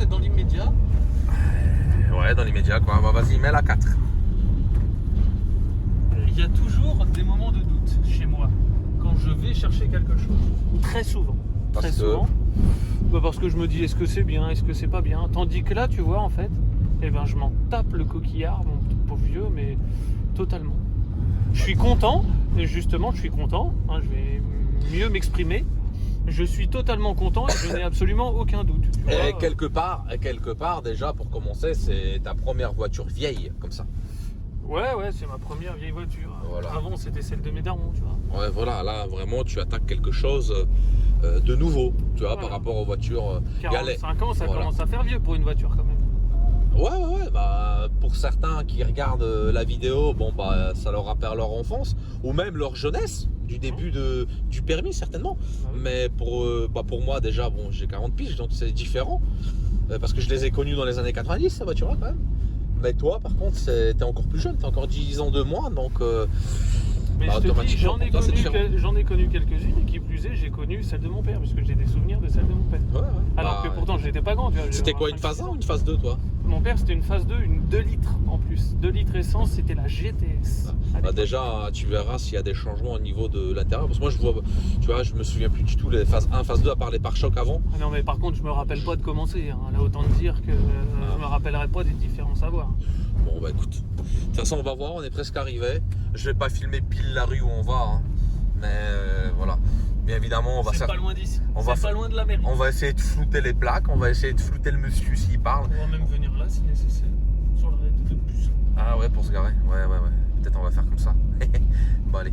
dans l'immédiat. Ouais, dans l'immédiat quoi. Bah, vas-y, mets la 4. Il y a toujours des moments de doute chez moi quand je vais chercher quelque chose. Très souvent. Parce Très que- souvent. Bah, parce que je me dis est-ce que c'est bien, est-ce que c'est pas bien. Tandis que là, tu vois, en fait, eh ben, je m'en tape le coquillard, mon pauvre vieux, mais totalement. Je suis content, et justement, je suis content. Hein, je vais mieux m'exprimer. Je suis totalement content et je n'ai absolument aucun doute. Tu vois. Et quelque part, déjà, pour commencer, c'est ta première voiture vieille, comme ça. Ouais, c'est ma première vieille voiture. Voilà. Avant, c'était celle de mes darons, tu vois. Ouais, voilà, là, vraiment, tu attaques quelque chose de nouveau, tu vois, Voilà. par rapport aux voitures. 45 ans, ça Voilà. commence à faire vieux pour une voiture quand même. Ouais, bah, pour certains qui regardent la vidéo, bon, bah, ça leur rappelle leur enfance, ou même leur jeunesse, du début du permis, certainement. Ah oui. Mais pour moi, déjà, bon, j'ai 40 piges, donc c'est différent, parce que je les ai connus dans les années 90, ces voitures-là, quand même. Mais toi, par contre, t'es encore plus jeune, t'as encore 10 ans de moins, donc... Mais bah, je te dis, automatiquement, j'en ai, pour toi, c'est différent. j'en ai connu quelques-unes et qui plus est, j'ai connu celle de mon père, puisque j'ai des souvenirs de celle de mon père. Ouais. Alors Bah, que pourtant, je n'étais pas grand. Tu vois, c'était quoi, une phase 1 ou une phase 2, toi? Mon père, c'était une phase 2, une 2 litres en plus. 2 litres essence, c'était la GTS. Bah déjà, tu verras s'il y a des changements au niveau de l'intérieur. Parce que moi, je me souviens plus du tout les phases 1, phase 2, à part les pare-chocs avant. Ah non, mais par contre, je me rappelle pas de commencer. Hein. Là, autant te dire que je me rappellerai pas des différents savoirs. Bon, bah écoute. De toute façon, on va voir, on est presque arrivé. Je vais pas filmer pile la rue où on va. Hein. Mais voilà. Bien évidemment, on va C'est pas loin d'ici. C'est pas loin de la mairie. On va essayer de flouter les plaques. On va essayer de flouter le monsieur s'il parle. On va même venir là si nécessaire. Sur le raid de bus. Ah ouais, pour se garer. Ouais. Peut-être on va faire comme ça. Bon, allez.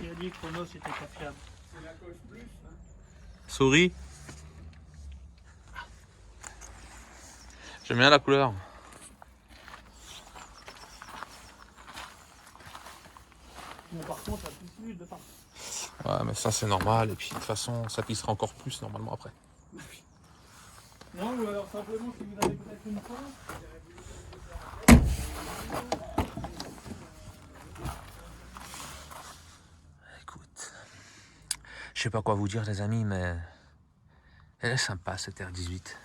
Il a dit que Chronos était pas fiable. C'est la coche plus. Souris. J'aime bien la couleur. Bon, par contre, ça pisse plus de part. Ouais, mais ça c'est normal. Et puis de toute façon, ça pissera encore plus normalement après. Non, ou alors simplement si vous avez peut-être une fois. Écoute, je sais pas quoi vous dire les amis, mais elle est sympa cette R18.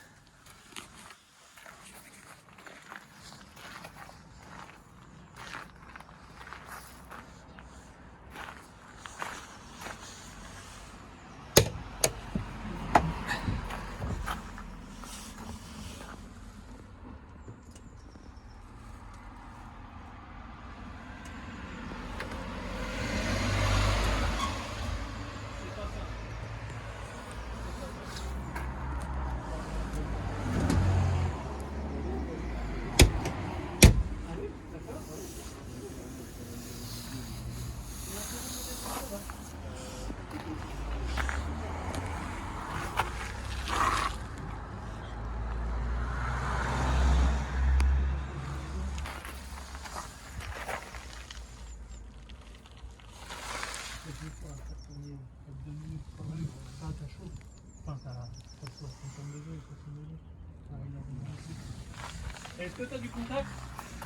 Est-ce que tu as du contact?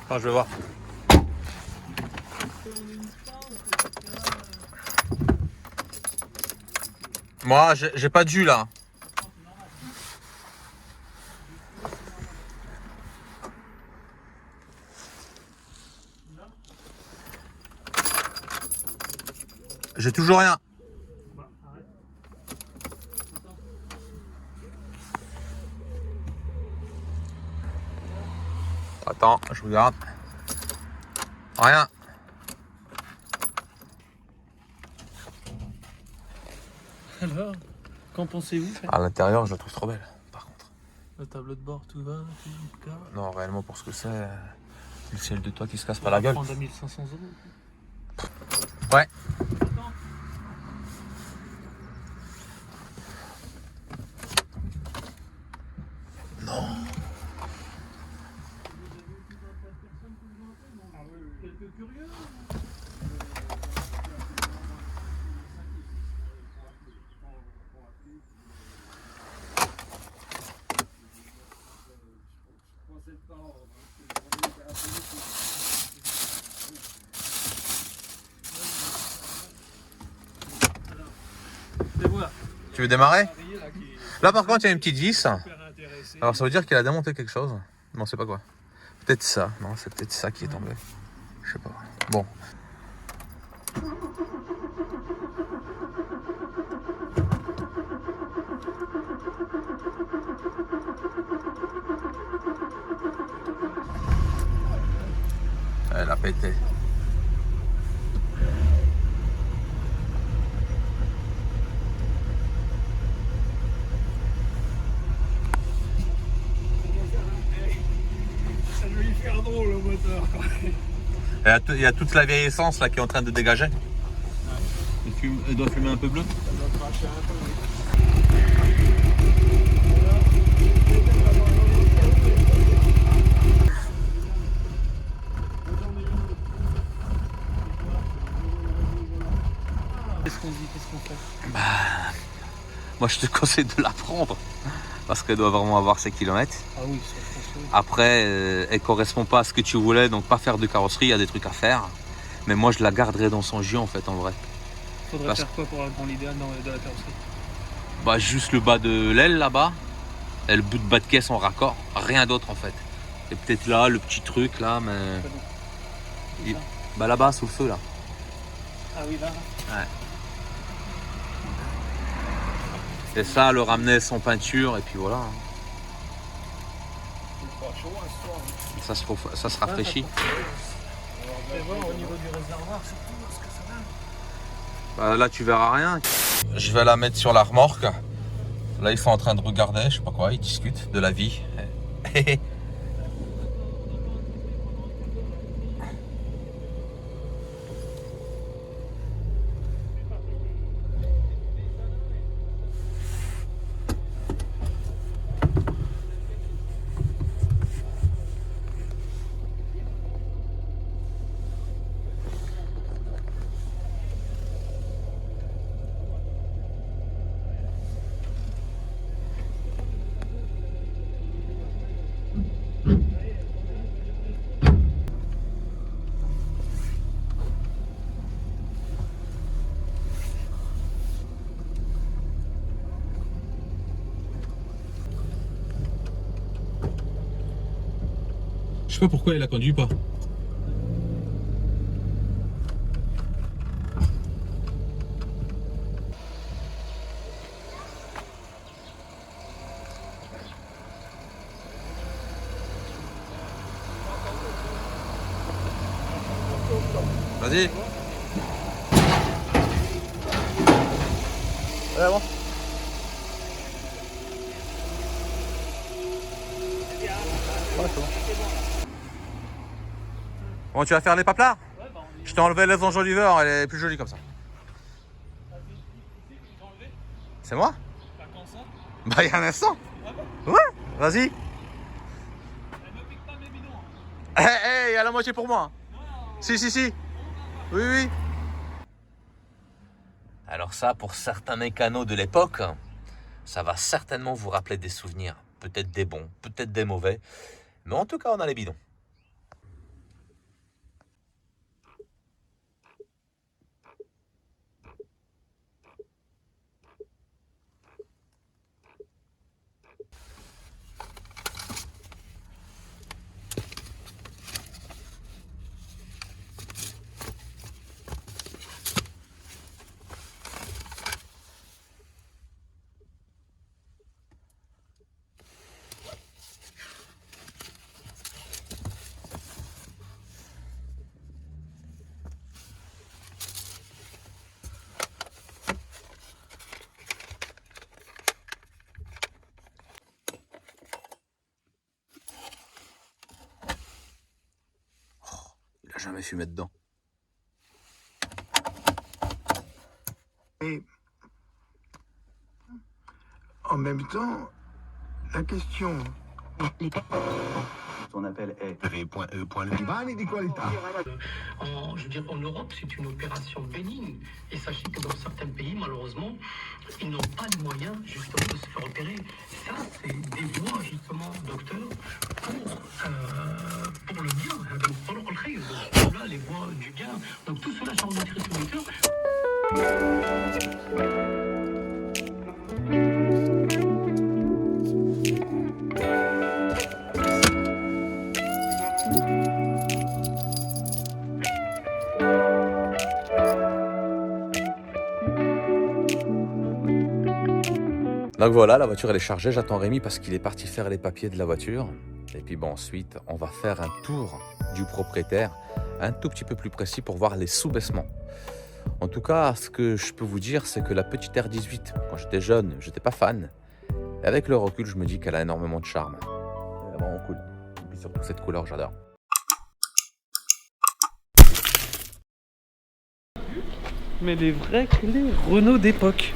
Ah, je vais voir. Moi, j'ai pas de jus là. J'ai toujours rien. Attends, je regarde. Rien. Alors, qu'en pensez-vous? À l'intérieur, je la trouve trop belle, par contre. Le tableau de bord, tout va, tout calme. Non, réellement, pour ce que c'est, le ciel de toi qui se casse pas la gueule. Prendre à 1500 €. Ouais. Quelques curieux. Et voilà. Tu veux démarrer? Arié, là, qui est Là, par contre, il y a une petite vis. super intéressé. Alors, ça veut dire qu'il a démonté quelque chose. Mais on sait pas quoi. Peut-être ça. Non, c'est peut-être ça qui est tombé. Je sais pas. Bon. Elle a pété. Ça doit lui faire drôle au moteur. Il y a toute la vieille essence là qui est en train de dégager. Elle doit fumer un peu bleu. Ça doit cracher un peu. Oui. Qu'est-ce qu'on dit? Qu'est-ce qu'on fait? Moi, je te conseille de la prendre parce qu'elle doit vraiment avoir ses kilomètres. Ah oui, ça je pense que oui. Après, elle correspond pas à ce que tu voulais, donc pas faire de carrosserie, il y a des trucs à faire. Mais moi, je la garderai dans son jus en fait, en vrai. Faudrait Parce- faire quoi pour avoir l'idéal de la carrosserie? Bah, juste le bas de l'aile là-bas, et le bout de bas de caisse en raccord, rien d'autre en fait. Et peut-être là, le petit truc là, mais. C'est ça. Bah là-bas, sous le feu là. Ah oui, là. Et ça, le ramener sans peinture, et puis voilà. C'est pas chaud hein, ce soir. Ça se rafraîchit. On va voir au niveau du réservoir surtout ce que ça donne. Bah, là, tu verras rien. Je vais la mettre sur la remorque. Là, ils sont en train de regarder, je sais pas quoi, ils discutent de la vie. Je sais pas pourquoi il la conduit pas. Vas-y. Allez, bon. Ouais, c'est bon. Bon, tu vas faire les paplards? Ouais, bah on est. Je t'ai enlevé les enjoliveurs, elle est plus jolie comme ça. C'est moi? Pas quand ça? Bah, il y a un instant. Ah bon? Ouais, vas-y. Elle me pique pas mes bidons. Il y a la moitié pour moi. Non. Si. Oui, oui. Alors ça, pour certains mécanos de l'époque, ça va certainement vous rappeler des souvenirs. Peut-être des bons, peut-être des mauvais. Mais en tout cas, on a les bidons. a jamais fumé dedans. Et en même temps, la question. Son appel est di qualità. Je veux dire, en Europe, c'est une opération bénigne. Et sachez que dans certains pays, malheureusement, ils n'ont pas les moyens, justement, de se faire opérer. Ça, c'est des voies, justement, docteur, pour le bien. Donc, là, les voies du bien. Donc, tout cela, sur notre distributeur. Donc voilà, la voiture elle est chargée, j'attends Rémi parce qu'il est parti faire les papiers de la voiture. Et puis bon, ensuite, on va faire un tour du propriétaire, un tout petit peu plus précis pour voir les sous-baissements. En tout cas, ce que je peux vous dire, c'est que la petite R18, quand j'étais jeune, j'étais pas fan. Et avec le recul, je me dis qu'elle a énormément de charme. Elle est vraiment cool. Et puis surtout cette couleur, j'adore. Mais les vraies clés Renault d'époque.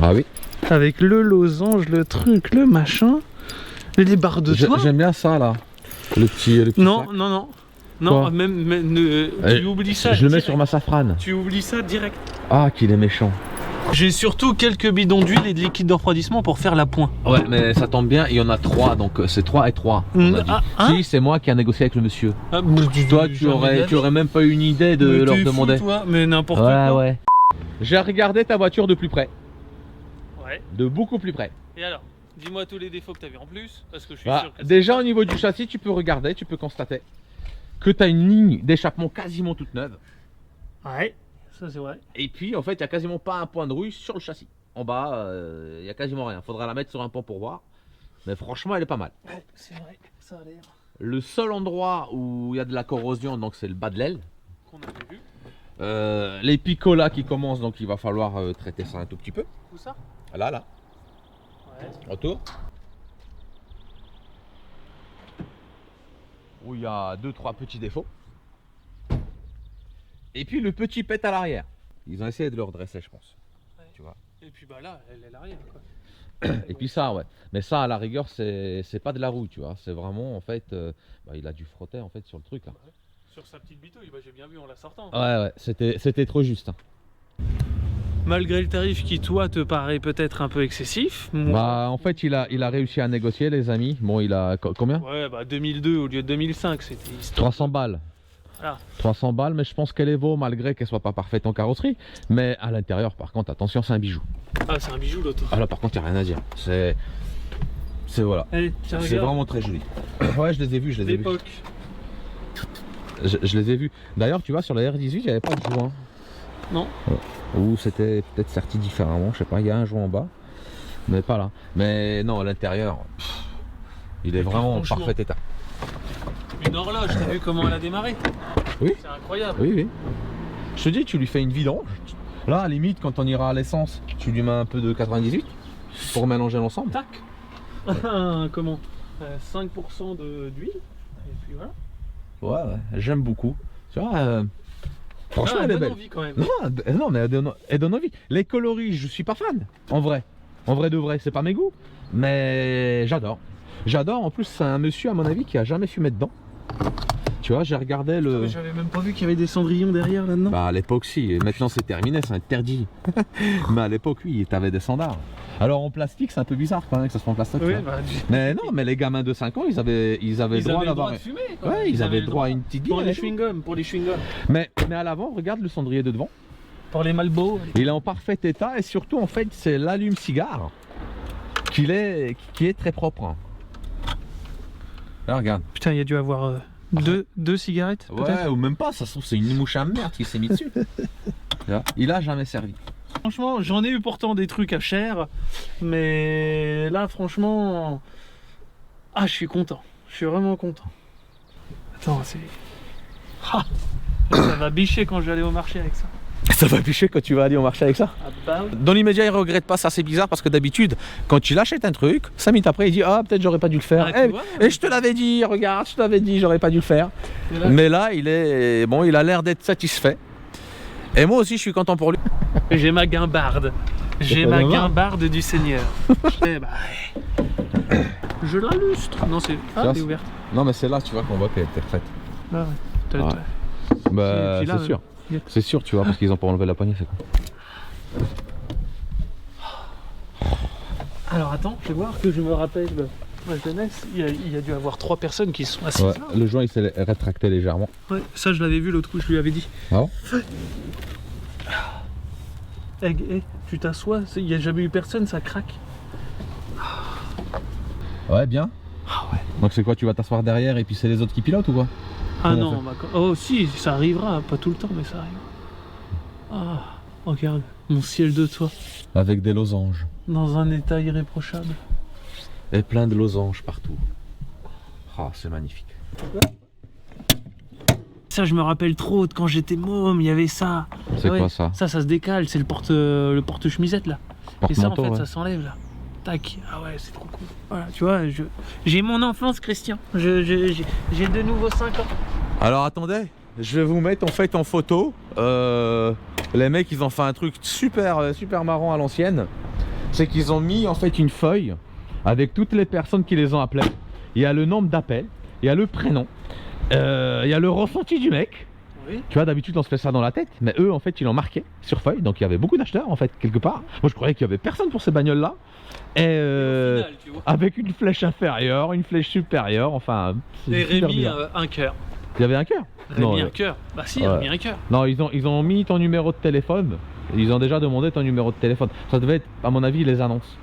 Ah oui. Avec le losange, le truc, le machin, les barres de toit. J'aime bien ça là. Le petit non, sac. non. Non, tu oublies ça. Je le mets sur ma safrane. Tu oublies ça direct. Ah, qu'il est méchant. J'ai surtout quelques bidons d'huile et de liquide de refroidissement pour faire la pointe. Ouais, mais ça tombe bien, il y en a 3, donc c'est 3 et 3. Si, c'est moi qui ai négocié avec le monsieur. Toi, tu aurais même pas une idée de leur demander. Toi, mais n'importe quoi. Ouais. J'ai regardé ta voiture de plus près. Ouais. De beaucoup plus près. Et alors, dis-moi tous les défauts que tu avais en plus, parce que je suis sûr que déjà au niveau du châssis, tu peux regarder, tu peux constater que tu as une ligne d'échappement quasiment toute neuve. Ouais, ça c'est vrai. Et puis en fait, il n'y a quasiment pas un point de rouille sur le châssis. En bas, il n'y a quasiment rien. Faudra la mettre sur un pont pour voir. Mais franchement, elle est pas mal. Ouais, c'est vrai, ça a l'air. Le seul endroit où il y a de la corrosion, donc c'est le bas de l'aile. Qu'on avait vu. Les picots là qui commencent, donc il va falloir traiter ça un tout petit peu. Où ça? Là. Ouais. Retour. Où il y a 2-3 petits défauts. Et puis le petit pet à l'arrière. Ils ont essayé de le redresser, je pense. Ouais. Tu vois. Et puis bah là, elle est l'arrière quoi. Et puis ça, ouais. Mais ça, à la rigueur, c'est pas de la rouille, tu vois. C'est vraiment, en fait, il a dû frotter en fait sur le truc là. Ouais. Sur sa petite bitouille, bah, j'ai bien vu en la sortant. Ouais, c'était trop juste. Hein. Malgré le tarif qui, toi, te paraît peut-être un peu excessif. Moi... Bah, en fait, il a réussi à négocier, les amis. Bon, il a combien? Ouais, bah 2002 au lieu de 2005, c'était histoire. 300 balles. Voilà. 300 balles, mais je pense qu'elle est vaut malgré qu'elle soit pas parfaite en carrosserie. Mais à l'intérieur, par contre, attention, c'est un bijou. Ah, c'est un bijou l'auto. Ah là, par contre, il n'y a rien à dire. C'est voilà. C'est vraiment très joli. Ouais, je les ai vus, je les ai vus. Je les ai vus. D'ailleurs, tu vois, sur la R18, il n'y avait pas de joint. Non. Ou c'était peut-être serti différemment, je sais pas. Il y a un joint en bas, mais pas là. Mais non, à l'intérieur, il est vraiment en parfait état. Une horloge, t'as vu comment elle a démarré? Oui. C'est incroyable. Oui. Je te dis, tu lui fais une vidange. Là, à la limite, quand on ira à l'essence, tu lui mets un peu de 98 pour mélanger l'ensemble. Tac. Comment 5% d'huile. Et puis voilà. Ouais, j'aime beaucoup. Tu vois, franchement, elle est belle. Envie, quand même. Non, mais elle donne envie. Les coloris, je suis pas fan, en vrai. En vrai de vrai, c'est pas mes goûts. Mais j'adore. J'adore. En plus, c'est un monsieur, à mon avis, qui a jamais fumé dedans. Tu vois, j'ai regardé le... J'avais même pas vu qu'il y avait des cendrillons derrière là-dedans. Bah à l'époque si, maintenant c'est terminé, c'est interdit. Mais à l'époque oui, t'avais des standards. Alors en plastique c'est un peu bizarre quand même que ça soit en plastique. Oui, mais non, mais les gamins de 5 ans ils avaient le droit d'avoir... Ouais, ils avaient le droit à une petite pour les chewing-gums, Mais à l'avant, regarde le cendrier de devant. Pour les Malbo. Il est en parfait état et surtout en fait c'est l'allume-cigare qui est très propre. Là, regarde. Putain, il y a dû avoir... Deux cigarettes ouais, ou même pas, ça se trouve c'est une mouche à merde qui s'est mis dessus. Il a jamais servi. Franchement, j'en ai eu pourtant des trucs à cher, mais là franchement, je suis content. Je suis vraiment content. Attends, c'est... ça va bicher quand je vais aller au marché avec ça. Ça va picher quand tu vas aller au marché avec ça? Ah bah oui. Dans l'immédiat, il regrette pas, ça c'est bizarre parce que d'habitude, quand il achète un truc, 5 minutes après, il dit ah peut-être j'aurais pas dû le faire. Ah, tu vois, Et je te l'avais dit, regarde, je t'avais dit, j'aurais pas dû le faire. Et là, Mais là, il est bon, il a l'air d'être satisfait. Et moi aussi, je suis content pour lui. j'ai ma guimbarde. J'ai pas ma dommage. guimbarde du Seigneur. Eh bah, ouais. Je la lustre. Non, c'est. Ah, Ça, elle est ouverte. Non, mais c'est là, tu vois, qu'on voit qu'elle était refaite. Bah ouais. Ouais. Bah, Et puis là, c'est sûr. il y a- C'est sûr, tu vois, parce qu'ils ont pas enlevé la poignée, c'est quoi. Alors attends, fais voir que je me rappelle ma jeunesse. Il y a dû avoir 3 personnes qui se sont assises Ouais, là. le joint il s'est rétracté légèrement. Ouais, ça je l'avais vu l'autre coup, je lui avais dit. Ah bon? Tu t'assois, il n'y a jamais eu personne, ça craque. Ouais, bien. Ah ouais. Donc c'est quoi, tu vas t'asseoir derrière et puis c'est les autres qui pilotent ou quoi? Ah Comment on non, oh si, ça arrivera, pas tout le temps, mais ça arrive. Ah, regarde, mon ciel de toi, Avec des losanges. dans un état irréprochable. Et plein de losanges partout. Ah, c'est magnifique. Ça, je me rappelle trop de quand j'étais môme, il y avait ça. C'est Ouais, quoi ça? Ça se décale, c'est le porte-chemisette là. Et ça, en Porte-manteau, fait, ouais. ça s'enlève là. Tac. Ah ouais, c'est trop cool. Voilà, tu vois, j'ai mon enfance, Christian. J'ai de nouveau 5 ans. Alors attendez, je vais vous mettre en fait en photo. Les mecs, ils ont fait un truc super marrant à l'ancienne. C'est qu'ils ont mis en fait une feuille avec toutes les personnes qui les ont appelées. Il y a le nombre d'appels, il y a le prénom, il y a le ressenti du mec. Oui. Tu vois, d'habitude on se fait ça dans la tête, mais eux en fait ils l'ont marqué sur feuille, donc il y avait beaucoup d'acheteurs en fait quelque part. Moi je croyais qu'il y avait personne pour ces bagnoles là. Et Au final, tu vois. avec une flèche inférieure, une flèche supérieure, enfin. c'est Et super Rémi, bien. un cœur. Il y avait un cœur. Rémi, un cœur. Bah si, Ouais. Rémi, un cœur. Non, ils ont mis ton numéro de téléphone. Ils ont déjà demandé ton numéro de téléphone. Ça devait être, à mon avis, les annonces.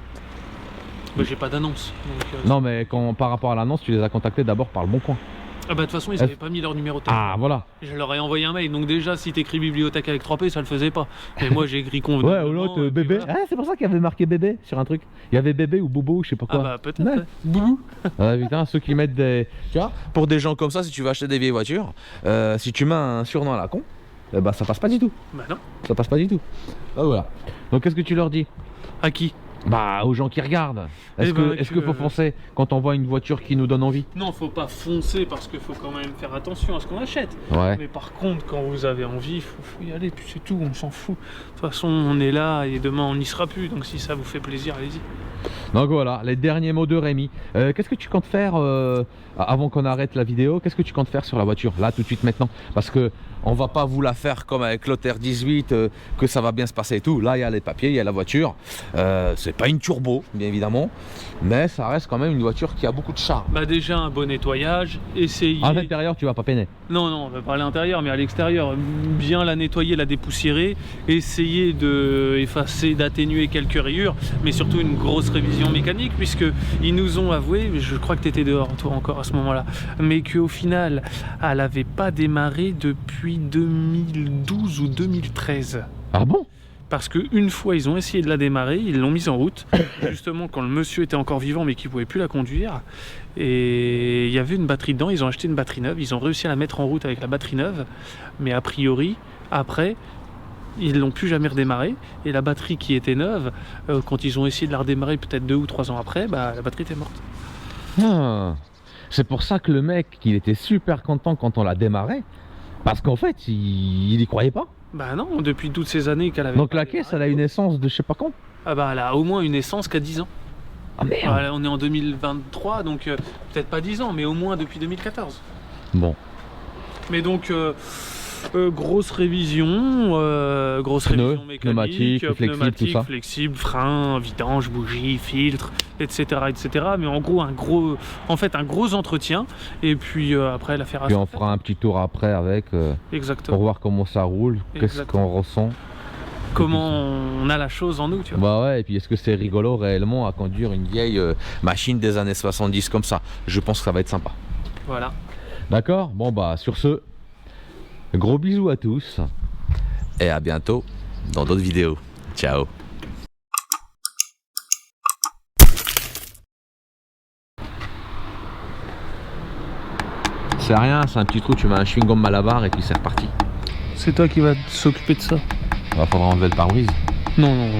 Bah, j'ai pas d'annonce. donc, Non, mais par rapport à l'annonce, tu les as contactés d'abord par le bon coin. Ah bah de toute façon, ils avaient pas mis leur numéro de téléphone. Ah, voilà. Je leur ai envoyé un mail. Donc déjà, si t'écris bibliothèque avec 3P, ça le faisait pas. Mais moi, j'ai écrit Ouais, convenablement. ou l'autre, et puis bébé. voilà. Ah, c'est pour ça qu'il y avait marqué bébé sur un truc. Il y avait bébé ou bobo, je sais pas Ah quoi. bah peut-être. Ouais. Ouais. Boubou. Ah, putain, ceux qui mettent des. Tu vois, pour des gens comme ça, si tu veux acheter des vieilles voitures, si tu mets un surnom à la con, bah ça passe pas du tout. Bah non. Ça passe pas du tout. Ah, voilà. Donc qu'est-ce que tu leur dis? À qui? Bah, aux gens qui regardent. Est-ce Eh ben, qu'il faut foncer quand on voit une voiture qui nous donne envie? Non, faut pas foncer parce qu'il faut quand même faire attention à ce qu'on achète. Ouais. Mais par contre, quand vous avez envie, faut y aller, puis c'est tout, on s'en fout. De toute façon, on est là et demain on n'y sera plus, donc si ça vous fait plaisir, allez-y. Donc voilà, les derniers mots de Rémi. Qu'est-ce que tu comptes faire avant qu'on arrête la vidéo? Qu'est-ce que tu comptes faire sur la voiture là tout de suite maintenant? Parce que on va pas vous la faire comme avec l'Otter 18 que ça va bien se passer et tout. Là il y a les papiers, il y a la voiture. C'est pas une turbo bien évidemment, mais ça reste quand même une voiture qui a beaucoup de charme. Bah déjà un bon nettoyage, essayez. À l'intérieur tu vas pas peiner. Non, non, on va pas à l'intérieur, mais à l'extérieur, bien la nettoyer, la dépoussiérer, essayer de effacer, d'atténuer quelques rayures, mais surtout une grosse révision mécanique, puisque ils nous ont avoué, je crois que tu étais dehors toi encore à ce moment-là, mais qu'au final, elle n'avait pas démarré depuis 2012 ou 2013. Ah bon? Parce qu'une fois ils ont essayé de la démarrer, ils l'ont mise en route, justement quand le monsieur était encore vivant mais qu'il ne pouvait plus la conduire. Et il y avait une batterie dedans, ils ont acheté une batterie neuve, ils ont réussi à la mettre en route avec la batterie neuve, mais a priori, après, ils l'ont plus jamais redémarré. Et la batterie qui était neuve, quand ils ont essayé de la redémarrer peut-être 2 ou 3 ans après, bah, la batterie était morte. Ah, c'est pour ça que le mec, il était super content quand on l'a démarré, parce qu'en fait, il y croyait pas. Bah non, depuis toutes ces années qu'elle avait... Donc pas la caisse, démarré. elle a une essence de je sais pas quand. Ah bah elle a au moins une essence qu'à 10 ans. Ah merde. Voilà, on est en 2023, donc peut-être pas 10 ans, mais au moins depuis 2014. Bon. Mais donc, grosse révision Pneus, mécanique, pneumatique, flexible, tout ça. flexible, frein, vidange, bougie, filtre, etc., etc. Mais en gros, un gros entretien. Et puis après, l'affaire à Puis se on faire. fera un petit tour après avec Exactement. pour voir comment ça roule, qu'est-ce Exactement. qu'on ressent. Comment on a la chose en nous, tu vois. Bah ouais, et puis est-ce que c'est rigolo réellement à conduire une vieille machine des années 70 comme ça? Je pense que ça va être sympa. Voilà. D'accord? Bon bah sur ce, gros bisous à tous et à bientôt dans d'autres vidéos. Ciao. C'est rien, c'est un petit trou, tu mets un chewing-gum Malabar et puis c'est reparti. C'est toi qui vas s'occuper de ça. Il va falloir enlever le pare-brise. Non,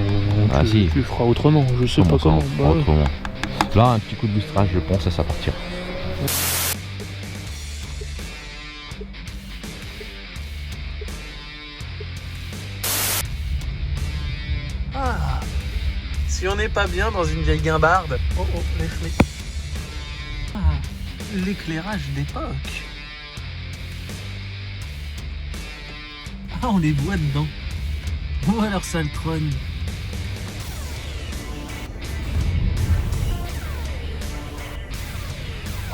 Ah, si. tu feras autrement, je sais pas comment. Bah, ouais. Autrement. Là, un petit coup de lustrage, je pense, et ça partira. Ah, si on n'est pas bien dans une vieille guimbarde. Oh, les flics. Ah, l'éclairage d'époque. Ah, on les voit dedans. Oh, alors ça le trogne.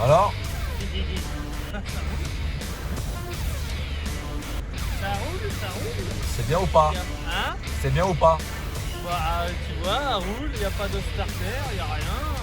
Alors, Ça roule. c'est bien ou pas? Hein? C'est bien ou pas? Bah, tu vois, ça roule, il n'y a pas de starter, il n'y a rien.